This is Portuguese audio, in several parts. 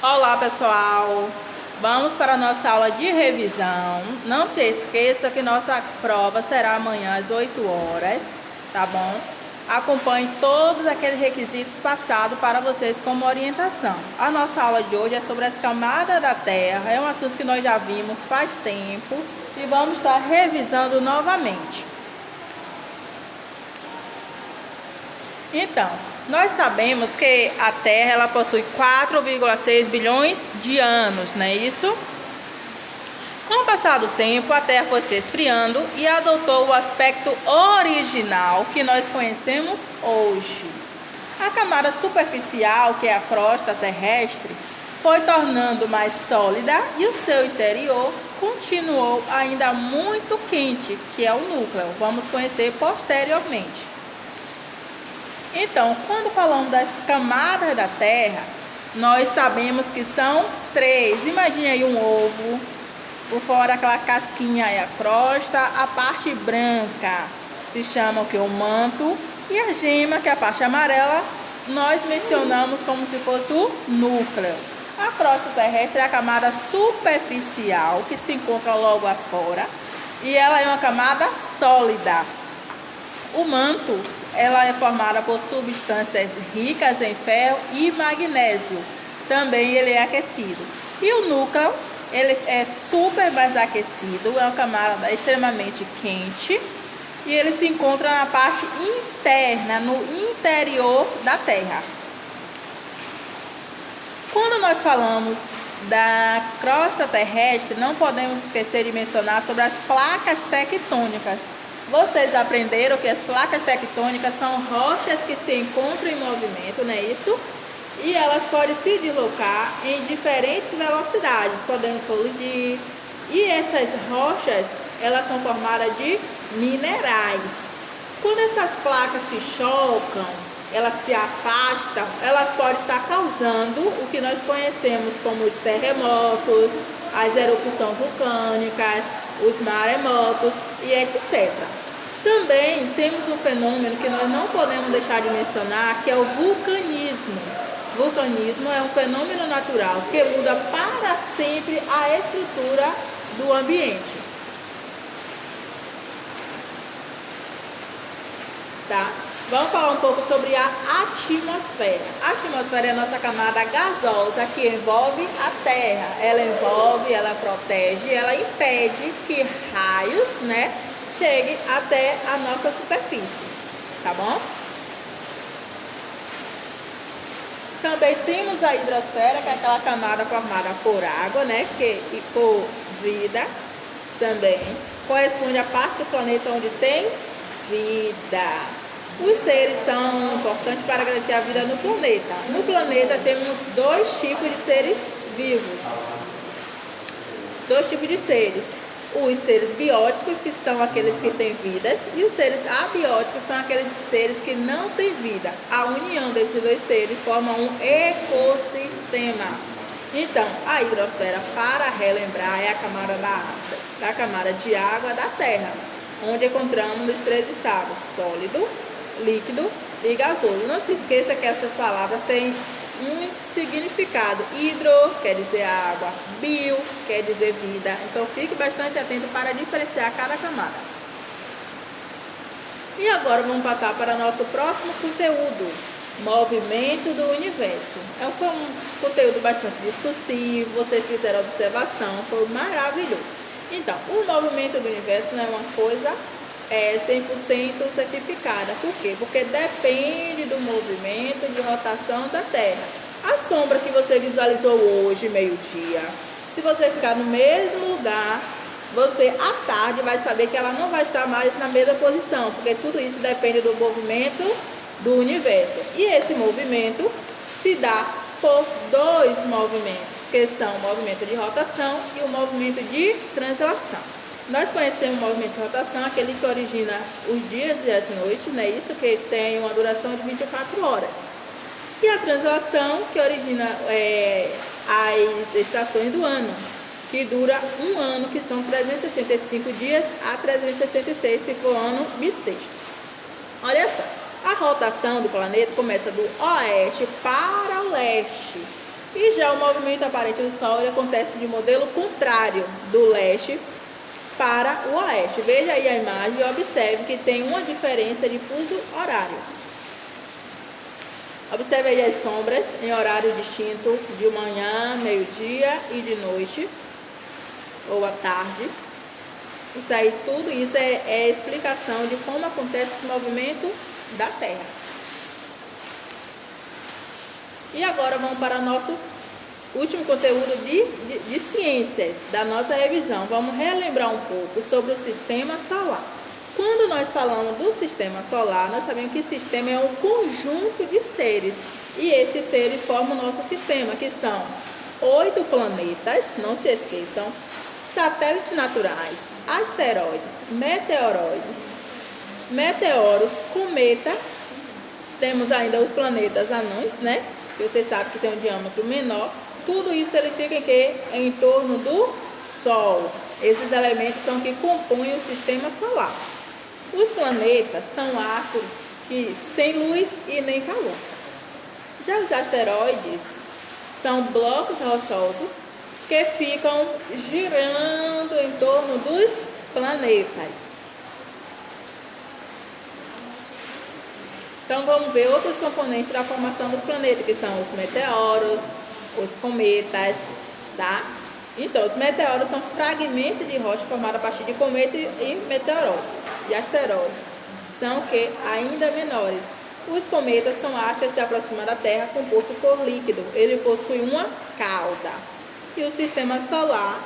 Olá pessoal, vamos para a nossa aula de revisão. Não se esqueça que nossa prova será amanhã às 8 horas, tá bom? Acompanhe todos aqueles requisitos passados para vocês como orientação. A nossa aula de hoje é sobre as camadas da Terra, é um assunto que nós já vimos faz tempo e vamos estar revisando novamente. Então, nós sabemos que a Terra ela possui 4,6 bilhões de anos, não é isso? Com o passar do tempo, a Terra foi se esfriando e adotou o aspecto original que nós conhecemos hoje. A camada superficial, que é a crosta terrestre, foi tornando mais sólida e o seu interior continuou ainda muito quente, que é o núcleo. Vamos conhecer posteriormente. Então, quando falamos das camadas da Terra, nós sabemos que são 3. Imagine aí um ovo, por fora aquela casquinha é a crosta, a parte branca se chama o manto, e a gema, que é a parte amarela, nós mencionamos como se fosse o núcleo. A crosta terrestre é a camada superficial, que se encontra logo afora, e ela é uma camada sólida. O manto, ela é formada por substâncias ricas em ferro e magnésio. Também ele é aquecido. E o núcleo, ele é super mais aquecido, é uma camada extremamente quente. E ele se encontra na parte interna, no interior da Terra. Quando nós falamos da crosta terrestre, não podemos esquecer de mencionar sobre as placas tectônicas. Vocês aprenderam que as placas tectônicas são rochas que se encontram em movimento, não é isso? E elas podem se deslocar em diferentes velocidades, podendo colidir. E essas rochas, elas são formadas de minerais. Quando essas placas se chocam, elas se afastam, elas podem estar causando o que nós conhecemos como os terremotos, as erupções vulcânicas, os maremotos e etc. Também temos um fenômeno que nós não podemos deixar de mencionar, que é o vulcanismo. Vulcanismo é um fenômeno natural que muda para sempre a estrutura do ambiente. Tá? Vamos falar um pouco sobre a atmosfera. A atmosfera é a nossa camada gasosa que envolve a Terra. Ela envolve, ela protege, ela impede que raios, cheguem até a nossa superfície. Tá bom? Também temos a hidrosfera, que é aquela camada formada por água, e por vida também. Corresponde à parte do planeta onde tem vida. Os seres são importantes para garantir a vida no planeta. No planeta temos 2 tipos de seres vivos. 2 tipos de seres. Os seres bióticos, que são aqueles que têm vidas, e os seres abióticos são aqueles seres que não têm vida. A união desses 2 seres forma um ecossistema. Então, a hidrosfera, para relembrar, é a camada da camada de água da Terra, onde encontramos os 3 estados: sólido, líquido e gasoso. Não se esqueça que essas palavras têm um significado. Hidro quer dizer água, bio quer dizer vida. Então fique bastante atento para diferenciar cada camada. E agora vamos passar para o nosso próximo conteúdo: movimento do universo. Foi um conteúdo bastante discursivo, vocês fizeram observação, foi maravilhoso. Então, o movimento do universo não é uma coisa 100% certificada. Por quê? Porque depende do movimento de rotação da Terra. A sombra que você visualizou hoje, meio-dia, se você ficar no mesmo lugar, você à tarde vai saber que ela não vai estar mais na mesma posição, porque tudo isso depende do movimento do universo. E esse movimento se dá por 2 movimentos, que são o movimento de rotação e o movimento de translação. Nós conhecemos o movimento de rotação, aquele que origina os dias e as noites, isso que tem uma duração de 24 horas. E a translação, que origina as estações do ano, que dura um ano, que são 365 dias a 366, se for ano bissexto. Olha só, a rotação do planeta começa do oeste para o leste. E já o movimento aparente do Sol ele acontece de modelo contrário, do leste para o oeste. Veja aí a imagem e observe que tem uma diferença de fuso horário. Observe aí as sombras em horário distinto de manhã, meio-dia e de noite ou à tarde. Isso aí, tudo isso é explicação de como acontece esse movimento da Terra. E agora vamos para o nosso último conteúdo de ciências da nossa revisão. Vamos relembrar um pouco sobre o sistema solar. Quando nós falamos do sistema solar, nós sabemos que o sistema é um conjunto de seres. E esses seres formam o nosso sistema, que são 8 planetas, não se esqueçam, satélites naturais, asteroides, meteoros, cometa. Temos ainda os planetas anões, né? Que você sabe que tem um diâmetro menor. Tudo isso ele fica em quê? Em torno do Sol. Esses elementos são que compõem o sistema solar. Os planetas são átomos que sem luz e nem calor. Já os asteroides são blocos rochosos que ficam girando em torno dos planetas. Então vamos ver outros componentes da formação dos planetas, que são os meteoros, os cometas, tá? Então, os meteoros são fragmentos de rocha formados a partir de cometas e meteoroides. E asteroides são que ainda menores. Os cometas são astros que se aproximam da Terra composto por líquido. Ele possui uma cauda. E o sistema solar,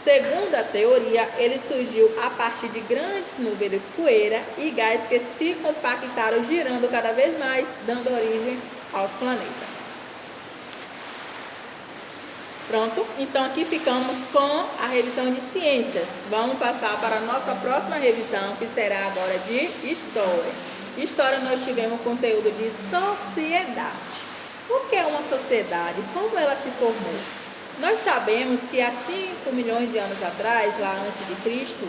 segundo a teoria, ele surgiu a partir de grandes nuvens de poeira e gás que se compactaram, girando cada vez mais, dando origem aos planetas. Pronto? Então aqui ficamos com a revisão de ciências. Vamos passar para a nossa próxima revisão, que será agora de história. História nós tivemos conteúdo de sociedade. O que é uma sociedade? Como ela se formou? Nós sabemos que há 5 milhões de anos atrás, lá antes de Cristo,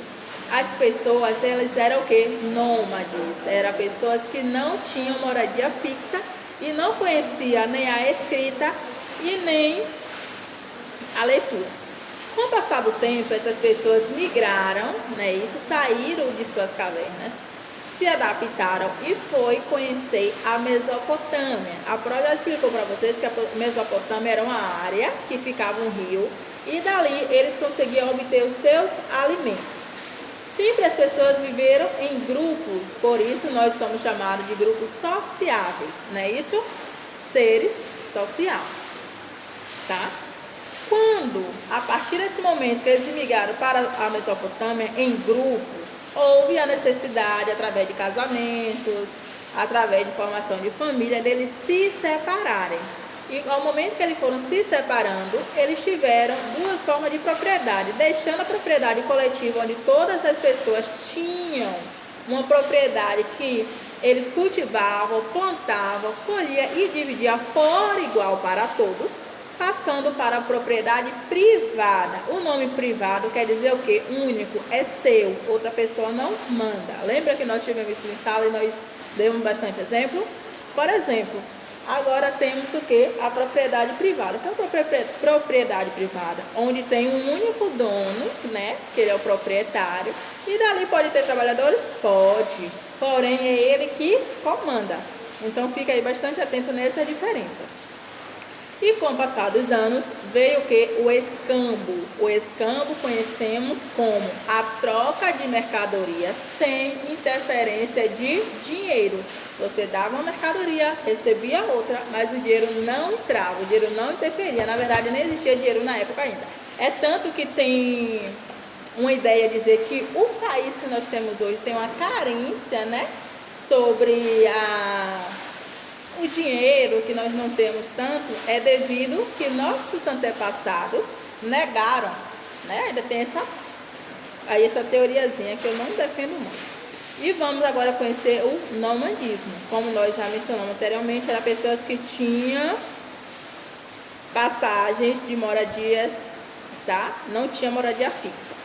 as pessoas elas eram o quê? Nômades. Eram pessoas que não tinham moradia fixa e não conheciam nem a escrita e nem a leitura. Com o passar do tempo, essas pessoas migraram, né? Isso, saíram de suas cavernas, se adaptaram e foi conhecer a Mesopotâmia. A Pró já explicou para vocês que a Mesopotâmia era uma área que ficava um rio e dali eles conseguiam obter os seus alimentos. Sempre as pessoas viveram em grupos, por isso nós somos chamados de grupos sociáveis, não é isso? Seres sociais, tá? Quando, a partir desse momento que eles migraram para a Mesopotâmia em grupos, houve a necessidade, através de casamentos, através de formação de família, deles se separarem. E ao momento que eles foram se separando, eles tiveram duas formas de propriedade, deixando a propriedade coletiva, onde todas as pessoas tinham uma propriedade que eles cultivavam, plantavam, colhiam e dividiam por igual para todos, passando para a propriedade privada. O nome privado quer dizer o quê? Único, é seu, outra pessoa não manda. Lembra que nós tivemos isso em sala e nós demos bastante exemplo? Por exemplo, agora temos o quê? A propriedade privada. Então, propriedade privada, onde tem um único dono, né? Que ele é o proprietário. E dali pode ter trabalhadores? Pode. Porém, é ele que comanda. Então, fica aí bastante atento nessa diferença. E com o passar dos anos, veio o que? O escambo. O escambo conhecemos como a troca de mercadoria sem interferência de dinheiro. Você dava uma mercadoria, recebia outra, mas o dinheiro não entrava, o dinheiro não interferia. Na verdade, nem existia dinheiro na época ainda. É tanto que tem uma ideia de dizer que o país que nós temos hoje tem uma carência, né, sobre o dinheiro, que nós não temos tanto, é devido que nossos antepassados negaram, né? Ainda tem essa teoriazinha que eu não defendo muito. E vamos agora conhecer o nomadismo. Como nós já mencionamos anteriormente, eram pessoas que tinham passagens de moradias, tá? Não tinha moradia fixa.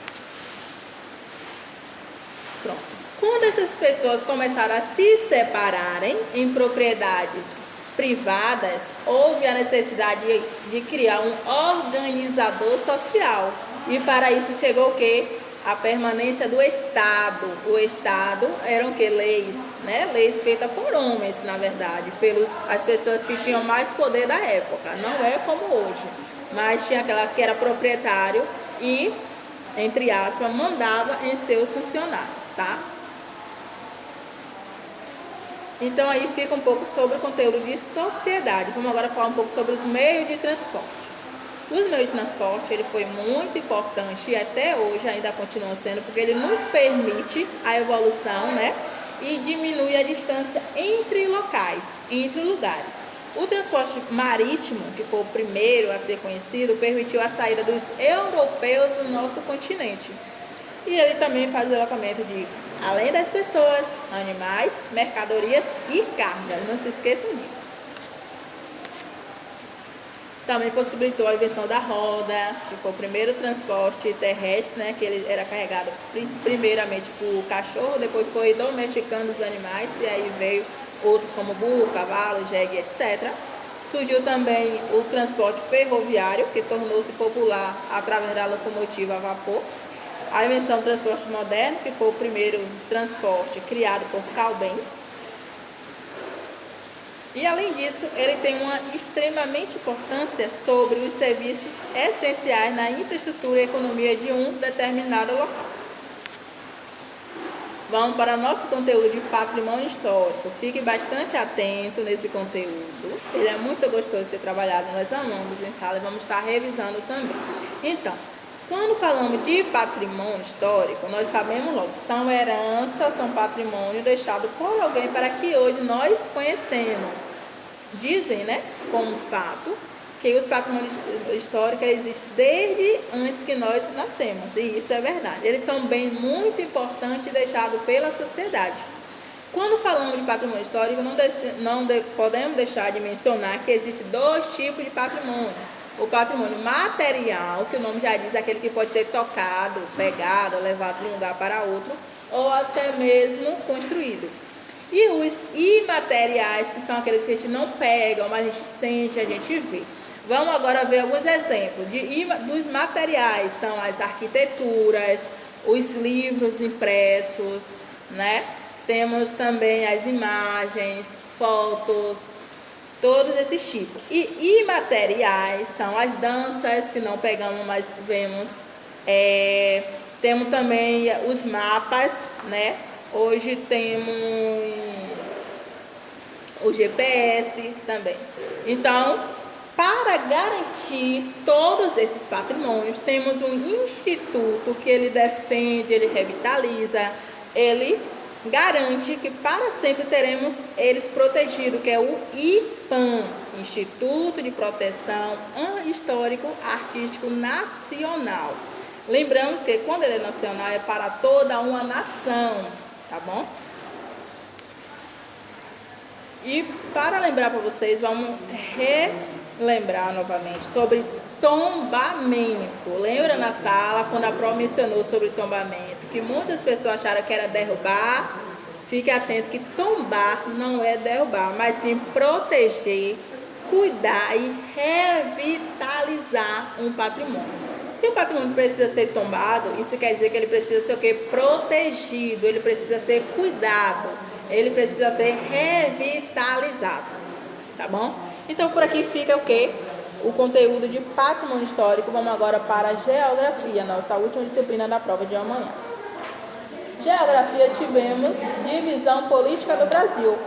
Pronto. Quando essas pessoas começaram a se separarem em propriedades privadas, houve a necessidade de criar um organizador social. E para isso chegou o quê? A permanência do Estado. O Estado eram o quê? Leis, né? Leis feitas por homens, na verdade, as pessoas que tinham mais poder da época. Não é como hoje, mas tinha aquela que era proprietário e, entre aspas, mandava em seus funcionários, tá? Então aí fica um pouco sobre o conteúdo de sociedade. Vamos agora falar um pouco sobre os meios de transportes. Os meios de transporte, ele foi muito importante e até hoje ainda continua sendo, porque ele nos permite a evolução, né? E diminui a distância entre locais, entre lugares. O transporte marítimo, que foi o primeiro a ser conhecido, permitiu a saída dos europeus do nosso continente. E ele também faz o deslocamento de, além das pessoas, animais, mercadorias e cargas. Não se esqueçam disso. Também possibilitou a invenção da roda, que foi o primeiro transporte terrestre, né, que ele era carregado primeiramente por cachorro, depois foi domesticando os animais, e aí veio outros como burro, cavalo, jegue, etc. Surgiu também o transporte ferroviário, que tornou-se popular através da locomotiva a vapor. A invenção do transporte moderno, que foi o primeiro transporte criado por Calbens. E além disso, ele tem uma extremamente importância sobre os serviços essenciais na infraestrutura e economia de um determinado local. Vamos para o nosso conteúdo de patrimônio histórico. Fique bastante atento nesse conteúdo. Ele é muito gostoso de ser trabalhado. Nós amamos em sala e vamos estar revisando também. Então, quando falamos de patrimônio histórico, nós sabemos logo que são heranças, são patrimônio deixado por alguém para que hoje nós conhecemos. Dizem, né, como fato, que os patrimônios históricos existem desde antes que nós nascemos, e isso é verdade. Eles são bem muito importantes deixados pela sociedade. Quando falamos de patrimônio histórico, não podemos deixar de mencionar que existem dois tipos de patrimônio. O patrimônio material, que o nome já diz, é aquele que pode ser tocado, pegado, levado de um lugar para outro, ou até mesmo construído. E os imateriais, que são aqueles que a gente não pega, mas a gente sente, a gente vê. Vamos agora ver alguns exemplos dos materiais. São as arquiteturas, os livros impressos, né? Temos também as imagens, fotos, todos esses tipos. E imateriais são as danças, que não pegamos, mas vemos. Temos também os mapas, né? Hoje temos o GPS também. Então, para garantir todos esses patrimônios, temos um instituto que ele defende, ele revitaliza, ele garante que para sempre teremos eles protegidos, que é o IPAM, Instituto de Proteção Histórico Artístico Nacional. Lembramos que quando ele é nacional é para toda uma nação, tá bom? E para lembrar para vocês, vamos relembrar novamente sobre tombamento. Lembra na sala, quando a prova mencionou sobre tombamento, que muitas pessoas acharam que era derrubar? Fique atento que tombar não é derrubar, mas sim proteger, cuidar e revitalizar um patrimônio. Se o patrimônio precisa ser tombado, isso quer dizer que ele precisa ser o quê? Protegido, ele precisa ser cuidado, ele precisa ser revitalizado, tá bom? Então por aqui fica o quê? O conteúdo de patrimônio histórico. Vamos agora para a geografia, nossa última disciplina da prova de amanhã. Geografia, tivemos divisão política do Brasil.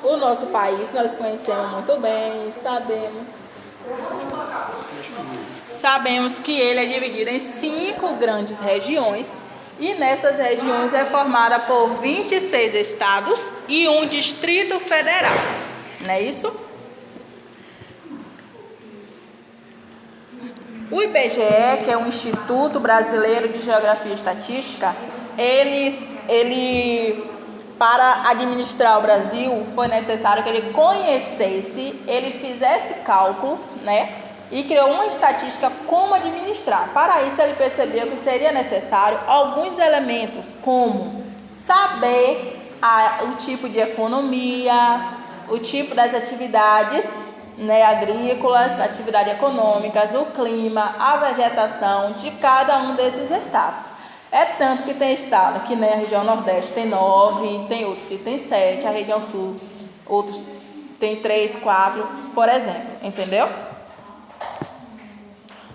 O nosso país nós conhecemos muito bem, sabemos que ele é dividido em 5 grandes regiões, e nessas regiões é formada por 26 estados e um distrito federal, não é isso? O IBGE, que é o Instituto Brasileiro de Geografia e Estatística, ele para administrar o Brasil, foi necessário que ele conhecesse, ele fizesse cálculos, né? E criou uma estatística como administrar. Para isso, ele percebeu que seria necessário alguns elementos, como saber o tipo de economia, o tipo das atividades, né, agrícolas, atividades econômicas, o clima, a vegetação de cada um desses estados. É tanto que tem estado que nem a região Nordeste tem 9, tem outros que tem 7, a região Sul, outros tem 3, 4, por exemplo, entendeu?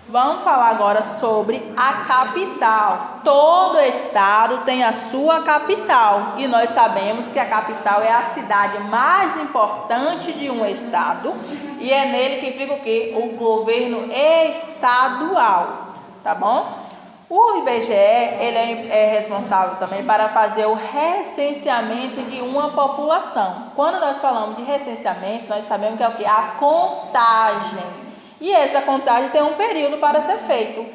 Vamos falar agora sobre a capital. Todo estado tem a sua capital e nós sabemos que a capital é a cidade mais importante de um estado e é nele que fica o quê? O governo estadual, tá bom? O IBGE ele é responsável também para fazer o recenseamento de uma população. Quando nós falamos de recenseamento, nós sabemos que é o quê? A contagem. E essa contagem tem um período para ser feito,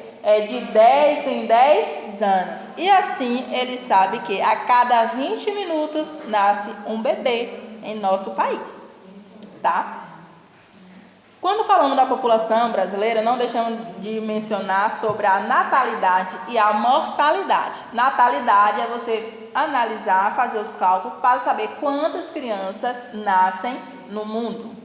de 10 em 10 anos. E assim ele sabe que a cada 20 minutos nasce um bebê em nosso país, tá? Quando falamos da população brasileira, não deixamos de mencionar sobre a natalidade e a mortalidade. Natalidade é você analisar, fazer os cálculos para saber quantas crianças nascem no mundo.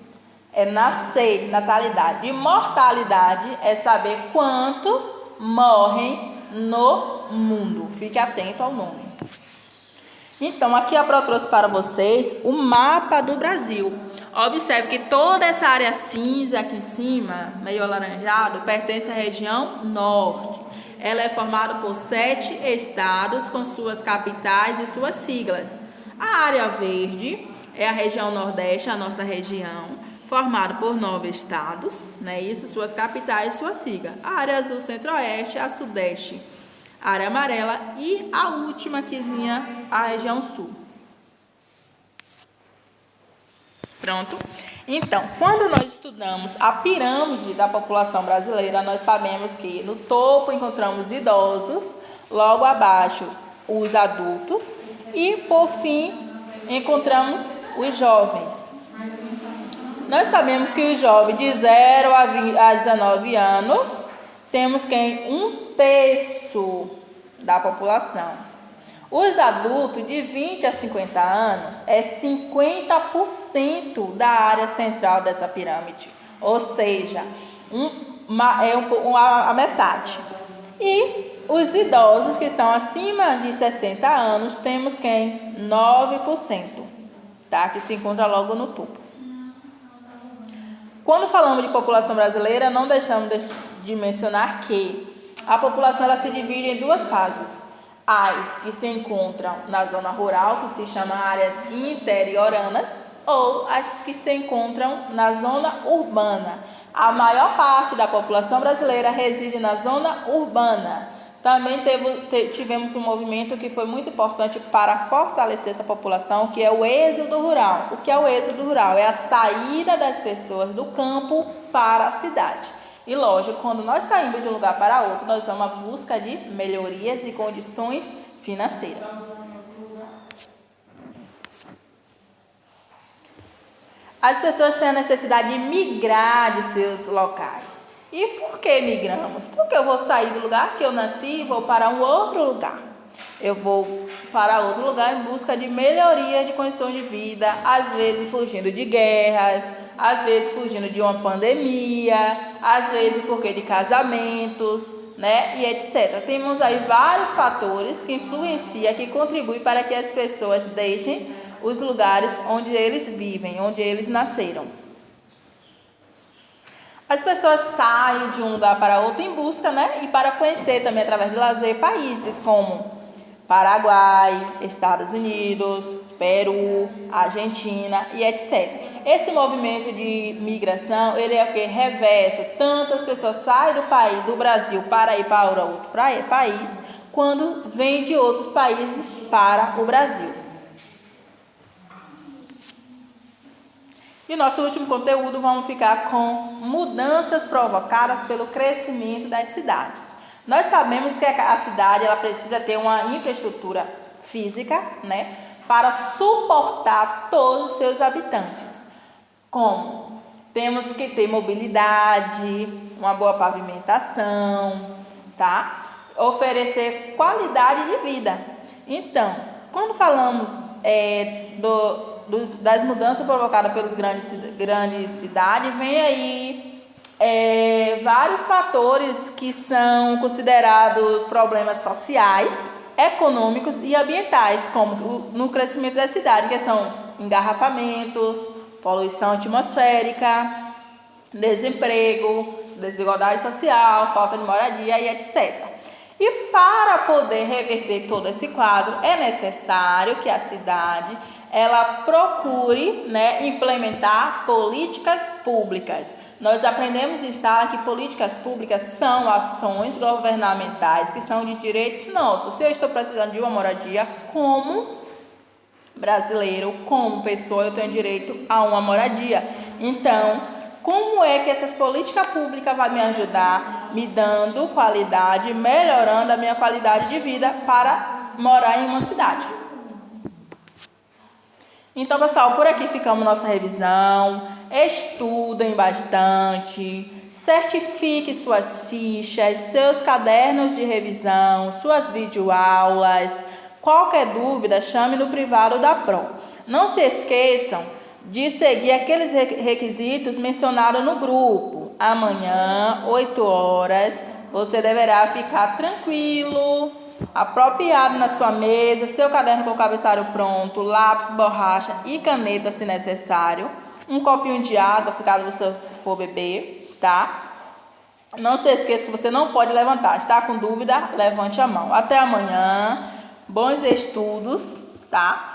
É nascer, natalidade. E mortalidade é saber quantos morrem no mundo. Fique atento ao nome. Então, aqui a Pro trouxe para vocês o mapa do Brasil. Observe que toda essa área cinza aqui em cima, meio alaranjado, pertence à região norte. Ela é formada por 7 estados com suas capitais e suas siglas. A área verde é a região nordeste, a nossa região, formada por 9 estados, né? Isso, suas capitais e sua sigla. A área azul, centro-oeste, a sudeste, a área amarela e a última aquizinha, a região sul. Pronto? Então, quando nós estudamos a pirâmide da população brasileira, nós sabemos que no topo encontramos idosos, logo abaixo os adultos e, por fim, encontramos os jovens. Nós sabemos que os jovens de 0 a 19 anos, temos quem? 1/3 da população. Os adultos de 20 a 50 anos é 50% da área central dessa pirâmide, ou seja, a metade. E os idosos que são acima de 60 anos, temos quem? 9%, tá? Que se encontra logo no topo. Quando falamos de população brasileira, não deixamos de mencionar que a população ela se divide em 2 fases. As que se encontram na zona rural, que se chama áreas interioranas, ou as que se encontram na zona urbana. A maior parte da população brasileira reside na zona urbana. Também tivemos um movimento que foi muito importante para fortalecer essa população, que é o êxodo rural. O que é o êxodo rural? É a saída das pessoas do campo para a cidade. E lógico, quando nós saímos de um lugar para outro, nós vamos à busca de melhorias e condições financeiras. As pessoas têm a necessidade de migrar de seus locais. E por que migramos? Porque eu vou sair do lugar que eu nasci e vou para um outro lugar. Eu vou para outro lugar em busca de melhoria de condições de vida, às vezes fugindo de guerras, às vezes fugindo de uma pandemia, às vezes porque de casamentos, né, e etc. Temos aí vários fatores que influenciam, que contribuem para que as pessoas deixem os lugares onde eles vivem, onde eles nasceram. As pessoas saem de um lugar para outro em busca, né, e para conhecer também através de lazer países como Paraguai, Estados Unidos, Peru, Argentina e etc. Esse movimento de migração, ele é o que? Reverso. Tanto as pessoas saem do Brasil para ir para outro país, quando vêm de outros países para o Brasil. E nosso último conteúdo, vamos ficar com mudanças provocadas pelo crescimento das cidades. Nós sabemos que a cidade ela precisa ter uma infraestrutura física, né, para suportar todos os seus habitantes. Como? Temos que ter mobilidade, uma boa pavimentação, tá? Oferecer qualidade de vida. Então, quando falamos das mudanças provocadas pelas grandes cidades, vem aí vários fatores que são considerados problemas sociais, econômicos e ambientais, como no crescimento da cidade, que são engarrafamentos, poluição atmosférica, desemprego, desigualdade social, falta de moradia e etc. E para poder reverter todo esse quadro, é necessário que a cidade ela procure, implementar políticas públicas. Nós aprendemos em sala que políticas públicas são ações governamentais que são de direitos nossos. Se eu estou precisando de uma moradia, como brasileiro, como pessoa, eu tenho direito a uma moradia. Então, como é que essas políticas públicas vão me ajudar, me dando qualidade, melhorando a minha qualidade de vida para morar em uma cidade? Então, pessoal, por aqui ficamos nossa revisão. Estudem bastante, certifique suas fichas, seus cadernos de revisão, suas videoaulas. Qualquer dúvida, chame no privado da Pro. Não se esqueçam de seguir aqueles requisitos mencionados no grupo. Amanhã, 8 horas, você deverá ficar tranquilo, apropriado na sua mesa, seu caderno com o cabeçalho pronto, lápis, borracha e caneta se necessário, um copinho de água se caso você for beber, tá? Não se esqueça que você não pode levantar. Está com dúvida? Levante a mão. Até amanhã. Bons estudos, tá?